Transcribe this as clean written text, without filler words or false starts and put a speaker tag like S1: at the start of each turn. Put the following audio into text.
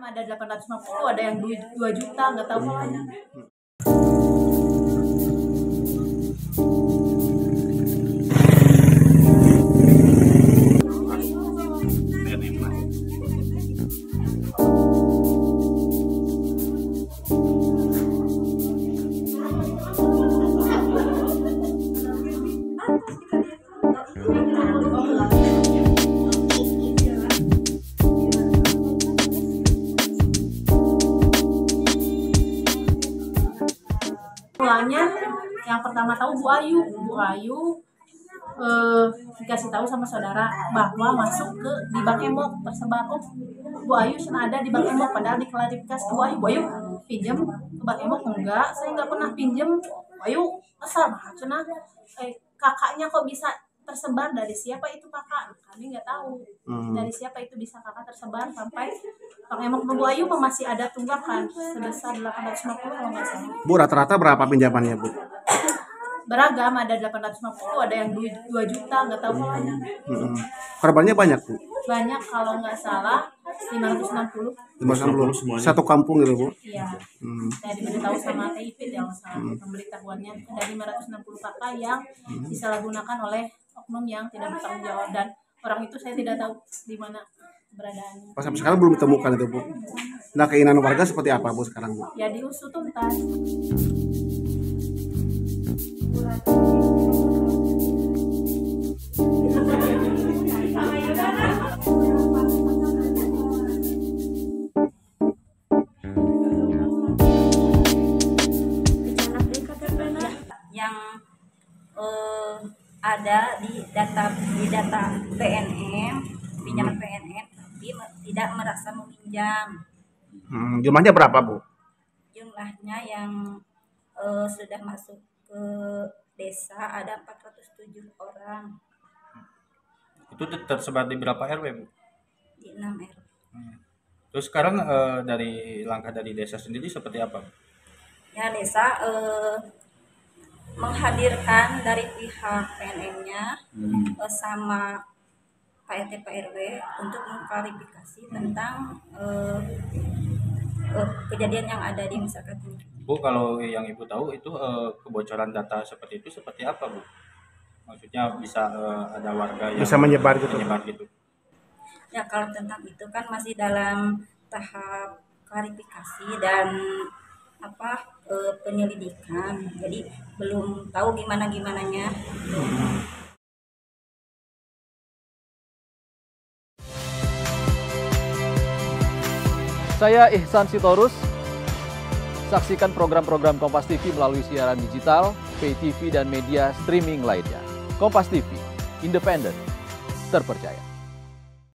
S1: Ada 850, ada yang 2 juta, nggak tahu makanya. Mulanya yang pertama tahu Bu Ayu dikasih tahu sama saudara bahwa masuk di Bank Embok, tersebar. Oh, Bu Ayu sudah ada di Bank Embok, padahal diklarifikasi Bu Ayu pinjam ke Bank Embok. Enggak, saya nggak pernah pinjam. Bu Ayu asal cenah kakaknya kok bisa tersebar, dari siapa itu kakak? Kami nggak tahu dari siapa itu bisa kakak tersebar sampai Bank Embok. Bu Ayu masih ada tunggakan sebesar 850 kalau nggak salah.
S2: Bu, rata-rata berapa pinjamannya, Bu?
S1: Beragam, ada 850, ada yang 2 juta, nggak tahu makanya.
S2: Korbannya banyak, Bu?
S1: Banyak, kalau nggak salah 560.
S2: 560 satu kampung gitu, Bu?
S1: Iya. Saya diberitahu sama TIP yang pemberitahuannya ada 560 kakak yang disalahgunakan oleh oknum yang tidak bertanggung jawab, dan orang itu saya tidak tahu di mana keberadaannya.
S2: Pas sampai sekarang belum ditemukan itu, Bu. Nah, keinginan warga seperti apa, Bu, sekarang, Bu?
S1: Ya diusut tuntas.
S3: Yang ada di data PNM, pinjaman PNM, tapi tidak merasa meminjam.
S2: Jumlahnya berapa, Bu?
S3: Jumlahnya yang sudah masuk ke desa ada 407 orang.
S4: Itu tersebar di berapa RW, Bu?
S3: Di 6 RW.
S4: Terus sekarang dari langkah dari desa sendiri seperti apa?
S3: Ya, desa menghadirkan dari pihak PNM-nya sama Pak RT Pak RW untuk mengklarifikasi tentang kejadian yang ada di masyarakat ini.
S4: Bu, kalau yang Ibu tahu itu kebocoran data seperti itu seperti apa, Bu? Maksudnya bisa ada warga yang
S2: Bisa menyebar gitu.
S3: Ya, kalau tentang itu kan masih dalam tahap klarifikasi dan penyelidikan, jadi belum tahu gimananya.
S5: Saya Ihsan Sitorus. Saksikan program-program Kompas TV melalui siaran digital, pay TV, dan media streaming lainnya. Kompas TV, independen, terpercaya.